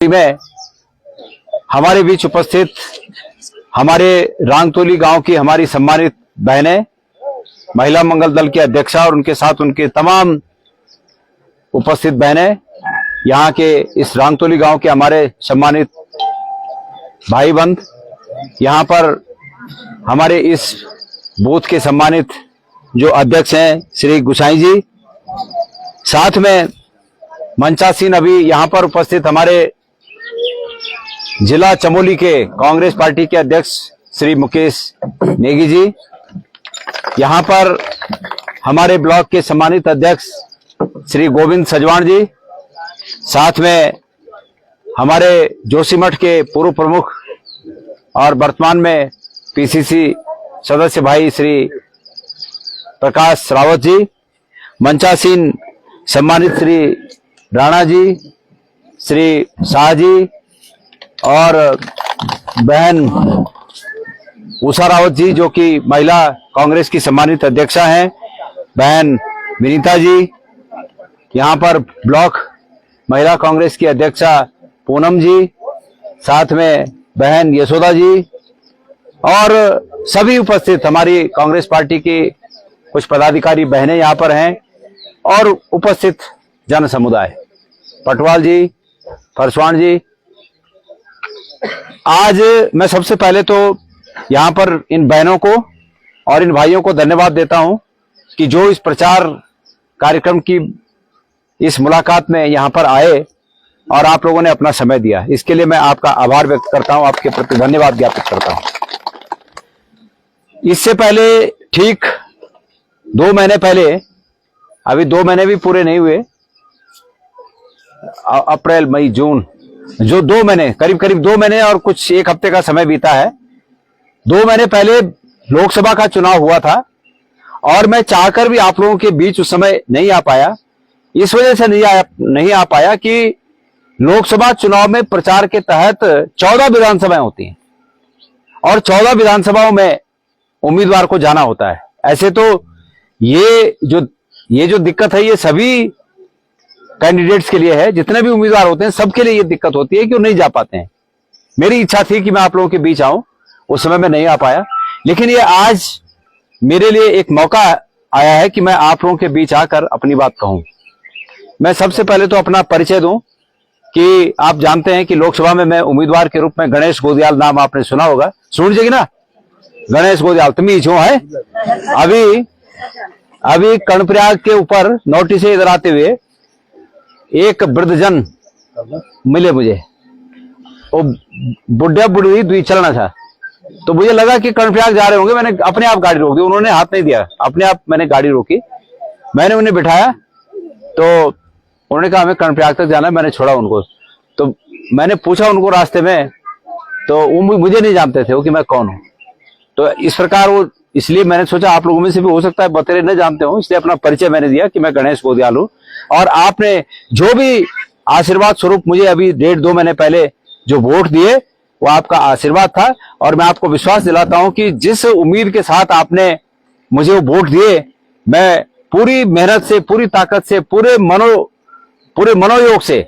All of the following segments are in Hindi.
में हमारे बीच उपस्थित हमारे रांगतोली गांव की हमारी सम्मानित बहनें, महिला मंगल दल के अध्यक्षा और उनके साथ उनके तमाम उपस्थित बहनें, यहाँ के इस रांगतोली गांव के हमारे सम्मानित भाई बंद, यहाँ पर हमारे इस बूथ के सम्मानित जो अध्यक्ष हैं श्री गुसाई जी, साथ में मंचासीन अभी यहाँ पर उपस्थित हमारे जिला चमोली के कांग्रेस पार्टी के अध्यक्ष श्री मुकेश नेगी जी, यहाँ पर हमारे ब्लॉक के सम्मानित अध्यक्ष श्री गोविंद सजवाण जी, साथ में हमारे जोशीमठ के पूर्व प्रमुख और वर्तमान में पीसीसी सदस्य भाई श्री प्रकाश रावत जी, मंचासीन सम्मानित श्री राणा जी, श्री शाह जी और बहन उषा रावत जी जो कि महिला कांग्रेस की सम्मानित अध्यक्षा हैं, बहन विनीता जी, यहाँ पर ब्लॉक महिला कांग्रेस की अध्यक्षा पूनम जी, साथ में बहन यशोदा जी और सभी उपस्थित हमारी कांग्रेस पार्टी की कुछ पदाधिकारी बहनें यहाँ पर हैं और उपस्थित जन समुदाय, पटवाल जी, फरसवान जी। आज मैं सबसे पहले तो यहाँ पर इन बहनों को और इन भाइयों को धन्यवाद देता हूं कि जो इस प्रचार कार्यक्रम की इस मुलाकात में यहाँ पर आए और आप लोगों ने अपना समय दिया, इसके लिए मैं आपका आभार व्यक्त करता हूं, आपके प्रति धन्यवाद ज्ञापित करता हूं। इससे पहले ठीक 2 महीने पहले, अभी 2 महीने भी पूरे नहीं हुए, अप्रैल मई जून, जो 2 महीने करीब 2 महीने और कुछ 1 हफ्ते का समय बीता है। 2 महीने पहले लोकसभा का चुनाव हुआ था और मैं चाहकर भी आप लोगों के बीच उस समय नहीं आ पाया। इस वजह से नहीं आ पाया कि लोकसभा चुनाव में प्रचार के तहत 14 विधानसभाएं होती हैं और 14 विधानसभाओं में उम्मीदवार को जाना होता है। ऐसे तो ये जो दिक्कत है ये सभी कैंडिडेट्स के लिए है, जितने भी उम्मीदवार होते हैं सबके लिए ये दिक्कत होती है कि वो नहीं जा पाते हैं। मेरी इच्छा थी कि मैं आप लोगों के बीच आऊं, उस समय मैं नहीं आ पाया, लेकिन ये आज मेरे लिए एक मौका आया है कि मैं आप लोगों के बीच आकर अपनी बात कहूं। मैं सबसे पहले तो अपना परिचय दूं कि आप जानते हैं कि लोकसभा में मैं उम्मीदवार के रूप में गणेश गोदियाल, नाम आपने सुना होगा, सुन लीजिए ना, गणेश गोदियाल तुम जो है। अभी कर्णप्रयाग के ऊपर नोटिस से इधर आते हुए एक वृद्धजन मिले मुझे, वो बुढ़िया बुढ़ी दुई चलना था, तो मुझे लगा कि कर्णप्रयाग जा रहे होंगे। मैंने अपने आप गाड़ी रोक दी, उन्होंने हाथ नहीं दिया, अपने आप मैंने गाड़ी रोकी, मैंने उन्हें बिठाया, तो उन्होंने कहा हमें कर्णप्रयाग तक जाना है। मैंने छोड़ा उनको, तो मैंने पूछा उनको रास्ते में, तो वो मुझे नहीं जानते थे वो कि मैं कौन हूं। तो इस प्रकार वो, इसलिए मैंने सोचा आप लोगों में से भी हो सकता है बतेरे न जानते हो, इसलिए अपना परिचय मैंने दिया कि मैं गणेश गोदियाल हूं। और आपने जो भी आशीर्वाद स्वरूप मुझे अभी 1.5-2 महीने पहले जो वोट दिए वो आपका आशीर्वाद था, और मैं आपको विश्वास दिलाता हूं कि जिस उम्मीद के साथ आपने मुझे वो वोट दिए, मैं पूरी मेहनत से, पूरी ताकत से, पूरे मनोयोग से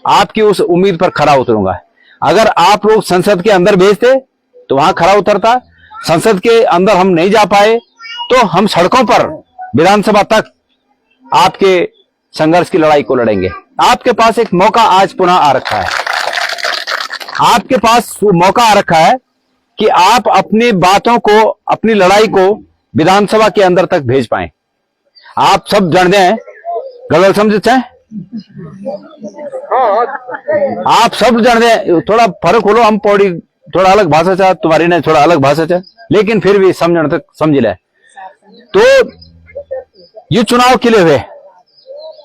आपकी उस उम्मीद पर खरा उतरूंगा। अगर आप लोग संसद के अंदर भेजते तो वहां खरा उतरता, संसद के अंदर हम नहीं जा पाए तो हम सड़कों पर विधानसभा तक आपके संघर्ष की लड़ाई को लड़ेंगे। आपके पास एक मौका आज पुनः आ रखा है, आपके पास वो मौका आ रखा है कि आप अपनी बातों को, अपनी लड़ाई को विधानसभा के अंदर तक भेज पाएं। आप सब जानते हैं, गलत समझते हैं, आप सब जानते हैं, थोड़ा फर्क हो लो, हम पौड़ी थोड़ा अलग भाषा चाह, तुम्हारी ने थोड़ा अलग भाषा चाह, लेकिन फिर भी समझने तक समझ ले। तो ये चुनाव के लिए हुए,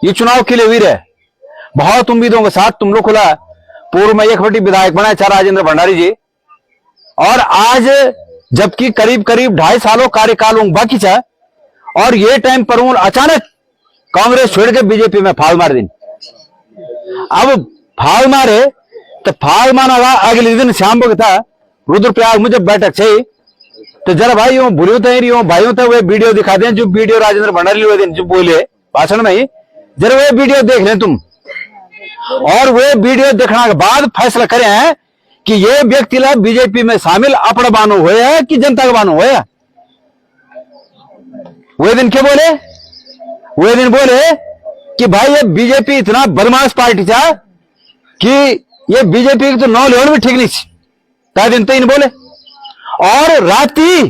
ये चुनाव के लिए हुई रहे, बहुत उम्मीदों के साथ तुम लोग खुला। पूर्व में 1 विधायक बनाए चार राजेंद्र भंडारी जी, और आज जबकि करीब 2.5 सालों कार्यकाल बाकी था, और ये टाइम पर अचानक कांग्रेस छोड़ के बीजेपी में फाल मार दी। अब फाल मारे तो फाल माना अगले दिन शाम को था रुद्रप्रयाग मुझे बैठक छे, तो जरा भाई भूलियो तो भाइयों तो वे वीडियो दिखा दें, जो वीडियो राजेंद्र भंडारी जो बोले भाषण में ही, जरा वे वीडियो देख लें तुम। और वे वीडियो देखने के बाद फैसला करे हैं कि ये व्यक्ति ला बीजेपी में शामिल अपना बानो हुए है कि जनता का बानो हुए है। वे दिन क्या बोले, वे दिन बोले कि भाई ये बीजेपी इतना बदमाश पार्टी था कि ये बीजेपी की तो नौ लेवल भी ठीक नहीं थी, तय दिन तो इन बोले। और राती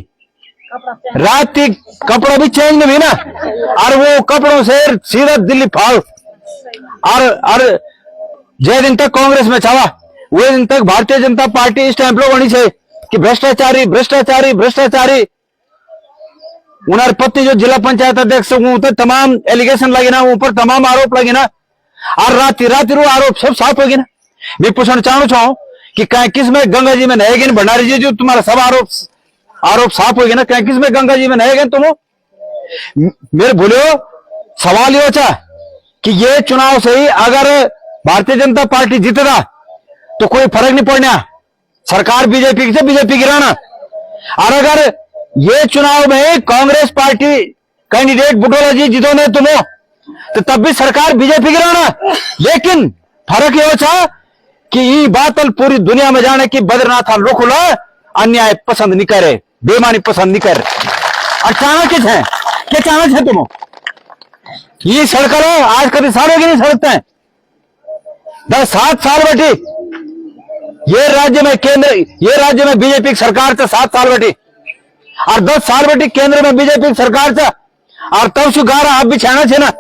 कपड़ा भी चेंज नहीं हुई ना, और वो कपड़ों से सीधा दिल्ली फाड़। और जय दिन तक कांग्रेस में छावा, वे दिन तक भारतीय जनता पार्टी इस टाइम लोग होनी चाहिए कि भ्रष्टाचारी भ्रष्टाचारी भ्रष्टाचारी। उन्हें पत्ती जो जिला पंचायत अध्यक्ष तो तमाम एलिगेशन लगे ना, ऊपर तमाम आरोप लगे ना, और राती रू आरोप सब साफ होगी ना। मैं पूछना चाहूँ कि कहीं किस में गंगा जी में नहेगी ना भंडारी जी, जो तुम्हारा सब आरोप साफ होगी ना, कहीं किस में गंगा जी में नहेगे तुम। मेरे बोलो सवाल ये होता कि ये चुनाव से ही अगर भारतीय जनता पार्टी जीतेगा तो कोई फर्क नहीं पड़ना, सरकार बीजेपी से बीजेपी गिराना। और अगर ये चुनाव में कांग्रेस पार्टी कैंडिडेट बुटोला जी जीतोगे तुम तो तब भी सरकार बीजेपी गिराना। लेकिन फर्क ये होता कि ये बात पूरी दुनिया में जाने की बद्रीनाथ रोकुला अन्याय पसंद नहीं करे, बेईमानी पसंद नहीं करे। और चाणक्य है क्या, चाणक्य है तुम ये सड़क आज कभी सालों की नहीं सड़कते हैं। 7 साल बैठी ये राज्य में केंद्र, ये राज्य में बीजेपी की सरकार से 7 साल बैठी, और 10 साल बैठी केंद्र में बीजेपी की सरकार से, और तब सुधार आप भी छाना छे ना।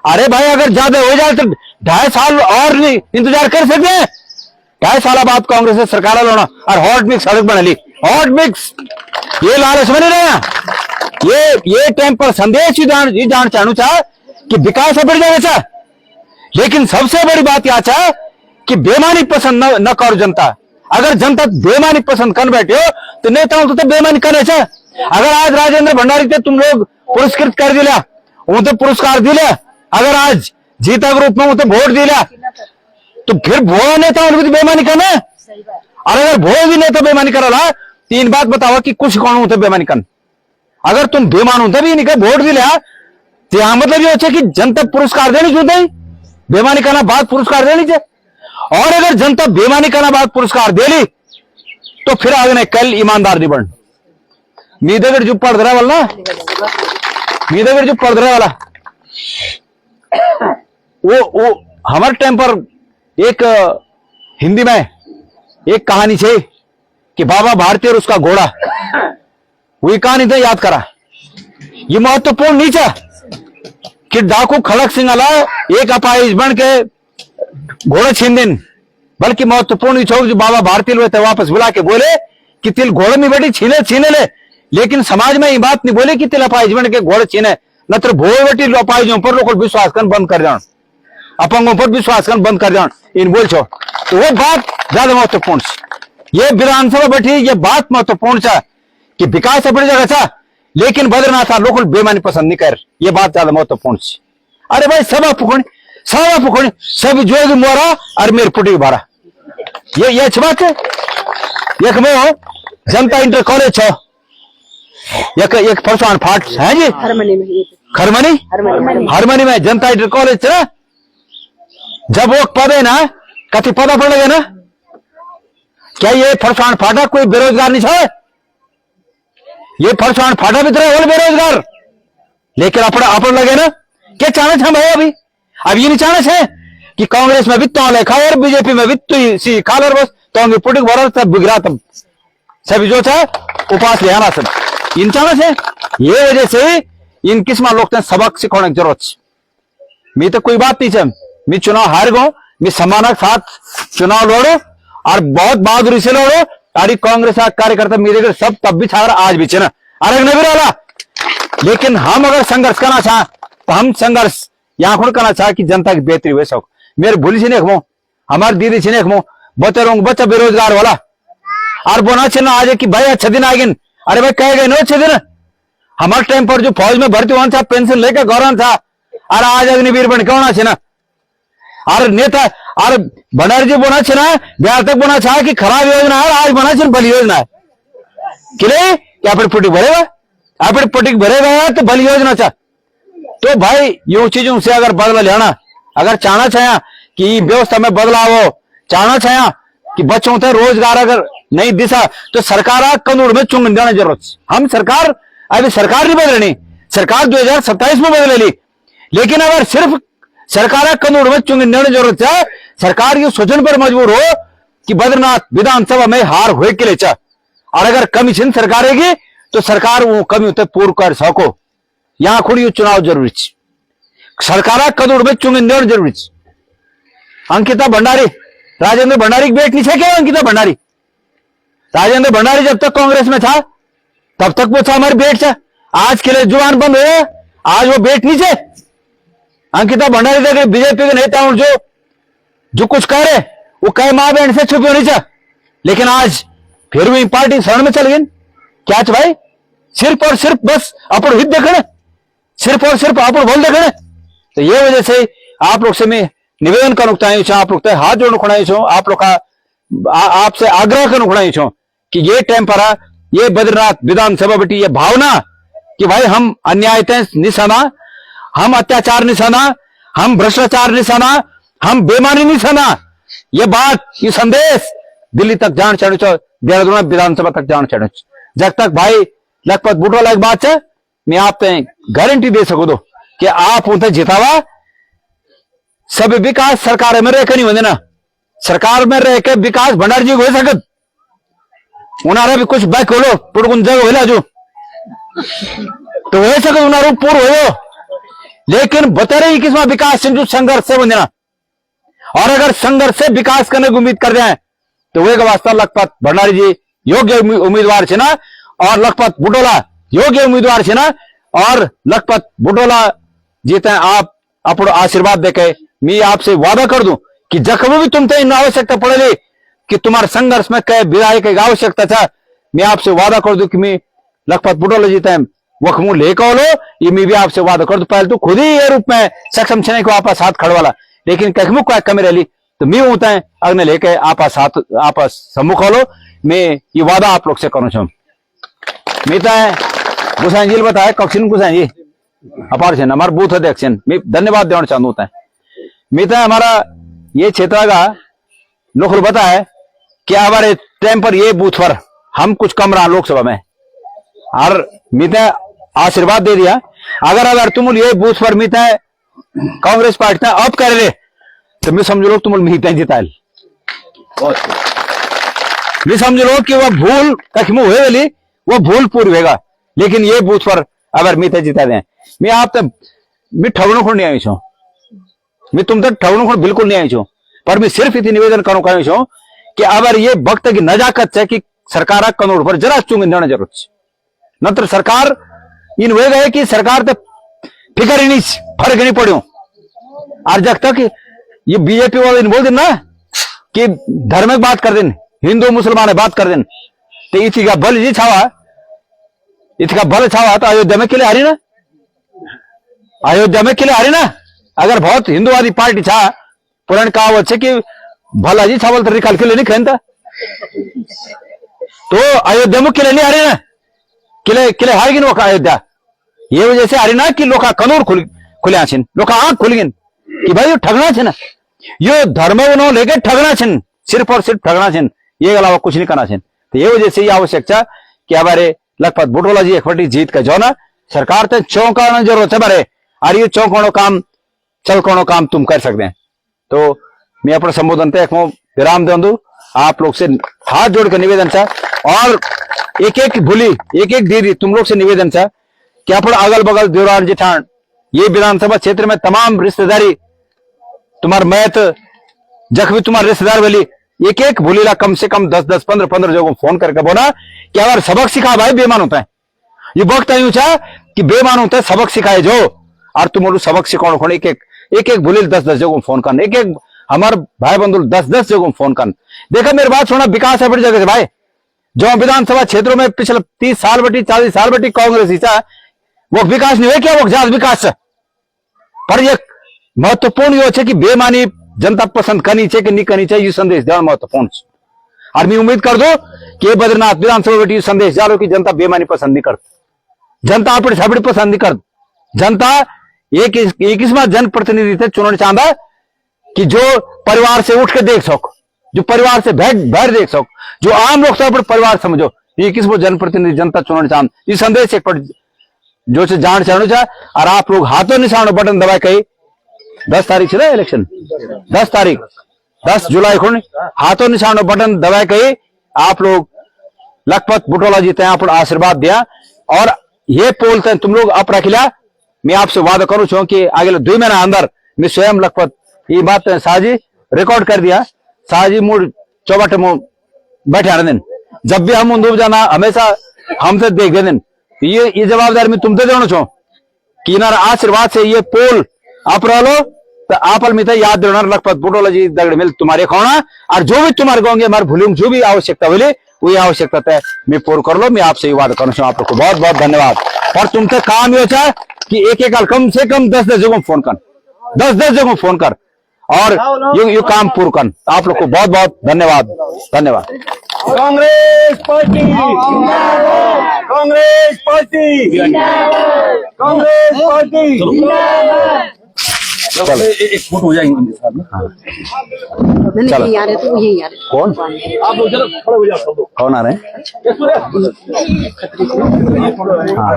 अरे भाई अगर ज्यादा हो जाए तो 2.5 साल और नहीं इंतजार कर सकते हैं। 2.5 साल बाद कांग्रेस से सरकार लोना और हॉट मिक्स सड़क बना ली। हॉट मिक्स ये लालच में नहीं रहा, ये टाइम पर संदेश ही जान चाहू चाह कि विकास बढ़ जाएगा। लेकिन सबसे बड़ी बात यह है कि बेईमानी पसंद न करो जनता। अगर जनता बेईमानी पसंद कर बैठे हो तो नेताओं तो बेईमानी करे छे। अगर आज राजेंद्र भंडारी के तुम लोग पुरस्कृत कर दिला, तो पुरस्कार दिले, अगर आज जीता के रूप में तो वोट दिला, तो फिर भो नेता भी बेईमानी करना। और अगर भो भी नेता बेईमानी करा तीन बात बताओ कि कुछ कौन होते बेईमानी कर। अगर तुम बेईमान होते भी नहीं वोट दिला तो यहां मतलब ये हो कि जनता पुरस्कार देनी चाहिए, बेईमानी करना बाद पुरस्कार देनी चाहिए। और अगर जनता बेईमानी करना बाद पुरस्कार दे ली तो फिर आगे कल ईमानदार नहीं बन। मीदगढ़ जो पढ़ रहा वाला, मीदगढ़ जो पढ़ रहा वाला वो हमारे टाइम पर एक हिंदी में एक कहानी छे कि बाबा भारती और उसका घोड़ा, वही कहानी तो याद करा। ये महत्वपूर्ण नहीं था कि डाकू खड़क सिंह अला एक अपाहिज बन के घोड़ा छीन दिन, बल्कि महत्वपूर्ण छो जो बाबा भारती लोग वापस बुला के बोले कि तिल घोड़े में बैठी छीने ले। लेकिन समाज में ये बात नहीं बोले कि तिल अपाहिज बन के घोड़े छीने, न तो भोर बेटी अपाहिजों पर लोग विश्वास कर बंद कर जान, अपंगों पर विश्वास कर बंद कर जान इन बोल छो। तो वो बात ज्यादा महत्वपूर्ण। ये विधानसभा बैठी ये बात महत्वपूर्ण था कि विकास अपनी जगह था, लेकिन बद्रीनाथ लोग बेईमानी पसंद नहीं कर, ये बात ज्यादा महत्वपूर्ण। अरे भाई सब पुखड़ी सब जो मोरा और मेरे पुटी बारा, ये अच्छी बात है। एक में जनता इंटर कॉलेज छो, एक फरसान फाट है जी हरमनी में जनता इंटर कॉलेज है। जब वो पद है ना कथी पता पड़ गया ना, क्या ये फरसान फाटा कोई बेरोजगार नहीं है? ये फरसान फाटा भी तरह बेरोजगार, लेकिन अपन लगे ना क्या चाहना था भाई। अब ये नहीं चाहना है कि कांग्रेस में वित्त लेखा और बीजेपी में वित्त सी खालर बस तो पुटिक भरा सब बिगड़ा तब सभी जो था उपास ले आना सब इन चाहना है। ये वजह से इन किस्म लोग सबक सिखाने की जरूरत। मैं तो कोई बात नहीं है, मैं चुनाव हार गो, मैं सम्मानक साथ चुनाव लड़ो और बहुत बहादुरी से लड़ो। तारी कांग्रेस कार्यकर्ता मेरे सब तब भी छा आज भी ना अलग नहीं रहा। लेकिन हम अगर संघर्ष करना चाह तो हम संघर्ष यहाँ खुद करना चाह कि जनता की बेहतरी हुए शौक। मेरे भूली छिने हमारी दीदी छिने बच्चा बेरोजगार वाला और बोना छिना आज कि भाई अच्छा दिन आ गए। अरे भाई कह गए नो अच्छे दिन। हमारे टाइम पर जो फौज में भर्ती होना था पेंशन लेकर गौरव था, और आज अग्निवीर बन के होना छिना। और नेता और भंडारी जी बोना छिना बिहार तक बोना चाह कि खराब योजना है, आज बना छिन भली योजना है किले क्या फिर पुटिक भरेगा, आप पुटिक भरेगा तो भली योजना चाह। तो भाई यूं चीजों से अगर बदला लेना, अगर चाहना चाहे कि व्यवस्था में बदलाव हो चाहना चाहे कि बच्चों से रोजगार अगर नहीं दिशा तो सरकार कानून में चुंगन देना जरूरत। हम सरकार अभी सरकार नहीं बदलनी, सरकार 2027 में बदलेली, लेकिन अगर सिर्फ सरकार कानून में चुंगन देने जरूरत है, सरकार ये सोचने पर मजबूर हो कि बद्रीनाथ विधानसभा में हार हुए के लिए और अगर कमीशन सरकार रहेगी तो सरकार वो कमी होते पूर्ण कर सको। यहां खुड़ी चुनाव जरूरी, सरकार कानून में चुंगन देना जरूरी। अंकिता भंडारी, राजेंद्र भंडारी की बेट नहीं है क्या? अंकिता भंडारी, राजेंद्र भंडारी जब तक कांग्रेस में था तब तक वो था हमारी बेट था। आज के लिए जुबान बंद हो, आज वो बेट नहीं है। अंकिता भंडारी देख बीजेपी के नेता हूं जो कुछ कह रहे वो कहे मां बहन से छुपी होनी चाहिए, लेकिन आज फिर भी पार्टी शरण में चल गई। क्या भाई? सिर्फ और सिर्फ बस अपन हित देखने, सिर्फ और सिर्फ अपन बोल देखने। तो ये वजह से आप लोग से मैं निवेदन करना चाहूँ, आप लोग हाथ जोड़ना खुड़ाई छो, आप लोग का आपसे आग्रह करना खुड़ाई छो कि ये टाइम पर ये बद्रीनाथ विधानसभा बेटी ये भावना कि भाई हम अन्यायता निशाना, हम अत्याचार निशाना, हम भ्रष्टाचार निशाना, हम बेमानी निशाना, ये बात ये संदेश दिल्ली तक जान चढ़ देहरादून विधानसभा तक जान चढ़। जब तक भाई लखपत बुटवाला एक बात है, मैं आप गारंटी दे सकू दो कि आप उनसे जितावा सब विकास सरकार में रह के नहीं होने ना, सरकार में रह के विकास भंडारी जी हो सकत उन्हारा भी कुछ बैक होलो पुड़गुन जगह होला जो तो हो सकत उन्हारा पूर्ण हो, लेकिन बता रही किसमें विकास से संघर्ष से बंधना। और अगर संघर्ष से विकास करने की उम्मीद कर रहे हैं तो वे वास्तव लखपत भंडारी जी योग्य उम्मीदवार छे ना, और लखपत बुटोला योग्य उम्मीदवार छे ना, और लखपत बुटोला जीते आप अपनो आशीर्वाद देके मैं आपसे वादा कर दूं कि जखम भी तुम इन आवश्यकता पड़ेगी कि तुम्हारे संघर्ष में कई विधायक की आवश्यकता था, मैं आपसे वादा कर दूं कि मैं लखपत बुटोला जीते वखमू लेकर लो, ये मैं भी आपसे वादा कर दूं। पहले तो खुद ही ये रूप में सक्षम छे को आपस हाथ खड़वाला, लेकिन कखमू का कमी रही तो मैं होता है अग्नि लेके आपस हाथ आपस सम्मुख लो। मैं ये वादा आप लोग से करूं छो। मिता है गुसाई जी बताया कक्षिन गुसाई जी अपार छे हमारे बूथ अध्यक्ष मैं धन्यवाद देना चाहूँ होता है। मिता है हमारा ये क्षेत्र का लोग बता है कि हमारे टाइम पर ये बूथ पर हम कुछ कम रहा लोकसभा में, और मिता आशीर्वाद दे दिया अगर तुम ये बूथ पर मिता कांग्रेस पार्टी अब कर ले तो मैं समझ लो तुम मिता जिताल, मैं समझ लो कि वह भूल कखमू हुए वाली वो भूल पूरी होगा, लेकिन ये बूथ पर अगर मिता जिता दें मैं आप तक मैं ठगणों को नहीं आई छो, मैं तुम तक ठगणों को बिल्कुल नहीं आई छो, पर मैं सिर्फ इतनी निवेदन करूं कहीं छो कि अगर ये वक्त की नजाकत है कि सरकार कानून पर जरा चुंग देना जरूरत है, नत्र सरकार इन वे गए कि सरकार तो फिक्र ही नहीं फर्क नहीं पड़ो। और जब तक ये बीजेपी वाले बोल दिन ना कि धर्म बात कर दिन हिंदू मुसलमान बात कर दिन तो इसी का बल जी छावा इसका बल छावा तो अयोध्या में किले हारी ना, अयोध्या में किले हारी ना। अगर बहुत हिंदुवादी पार्टी छा पुरानी कहावत है कि भला जी छावल तो रिकाल किले नहीं खेलता तो अयोध्या में किले नहीं हारे ना, किले किले हार गिन वो अयोध्या ये वजह से हारी ना कि लोग कानून खुले आछिन लोग आंख खुल गिन कि भाई ठगना छे ना, यो धर्म लेके ठगना छे, सिर्फ और सिर्फ ठगना छे, ये अलावा कुछ नहीं करना छे। तो ये वजह से ये आवश्यकता कि हमारे लखपत बुटोला जी एक बड़ी जीत का जो ना सरकार तो चौंकाना जरूरत है बारे, और ये चौंकानो काम चलकानो काम तुम कर सकते हैं। तो मैं अपने संबोधन पे एक विराम दे दूं, आप लोग से हाथ जोड़कर निवेदन था और एक एक भूली एक एक दीदी तुम लोग से निवेदन था कि अपना अगल बगल देवरान जेठान ये विधानसभा क्षेत्र में तमाम रिश्तेदारी तुम्हारे मैत जख्मी तुम्हारे रिश्तेदार वाली एक एक भूलीला कम से कम 10-10 15-15 जगह फोन करके बोला कि अगर सबक सिखा भाई बेमान होता है, ये वक्त यूं था कि बेमान होता है सबक सिखाए जो, और तुम सबक सिखाने खोने एक एक भूली 10-10 जगह फोन करना, एक एक हमारे भाई बंधु 10-10 जगह फोन करना। देखा मेरी बात सुना, विकास है बड़ी जगह से भाई, जो विधानसभा क्षेत्रों में पिछले 30 साल बटी 40 साल बटी कांग्रेस ही था वो विकास नहीं हुआ क्या, वो ज्यादा विकास पर ये महत्वपूर्ण यो है कि बेमानी जनता पसंद करनी चाहिए कि नहीं करनी चाहिए, ये संदेश देना महत्वपूर्ण है। और मैं उम्मीद कर दो कि बद्रीनाथ विधानसभा बेटी संदेश जा रहा कि जनता बेमानी पसंद नहीं करती, जनता अपनी छबड़ी पसंद नहीं करती, जनता एक किस्म जनप्रतिनिधि थे चुनना चाहता कि जो परिवार से उठ के देख सको, जो परिवार से बाहर देख सको, जो आम लोग सब परिवार समझो, ये किस वो जनप्रतिनिधि जनता चुनाव चाह ये संदेश एक जो से जान चाहू चाह। और आप लोग हाथों निशान बटन दबाए कही 10 तारीख है इलेक्शन, 10 तारीख 10 जुलाई को हाथों निशान बटन दबाए कही आप लोग लखपत बुटोला जीते आप आशीर्वाद दिया। और ये पोल तुम लोग अप रख लिया। मैं आपसे वादा करूं छू कि अगले 2 महीना अंदर मैं स्वयं लखपत ये बात साजी रिकॉर्ड कर दिया। साजी मूड चौबट मुंह बैठे आने दिन जब भी हम उन्दूब जाना हमेशा हमसे देख दे दिन ये जवाबदारी मैं तुमसे देना छो कि ना आशीर्वाद से ये पोल आप रह लो तो आप मिलता याद देना लखपत बुटोला जी दगड़ मिल तुम्हारे खोना। और जो भी तुम्हारे गाँव हमारे भूलूंग जो भी आवश्यकता बोले वही आवश्यकता है मैं पूर्ण कर लो। मैं आपसे ये वादा करूँ आप लोग को बहुत बहुत धन्यवाद। और तुमसे काम ये है कि एक कम से कम 10 जगहों फोन कर, 10 जगहों फोन कर और ये काम पूर्ण कर। आप लोग को बहुत बहुत धन्यवाद। धन्यवाद। Congress party, Congress party, Congress party. चलो एक फोटो हो जाएंगे इनके साथ में। चलो नहीं आ रहे तो यही आ रहे। कौन आप लोग चलो खड़े हो जाओ सब लोग। कौन आ रहे हैं? ये सूर्य। हाँ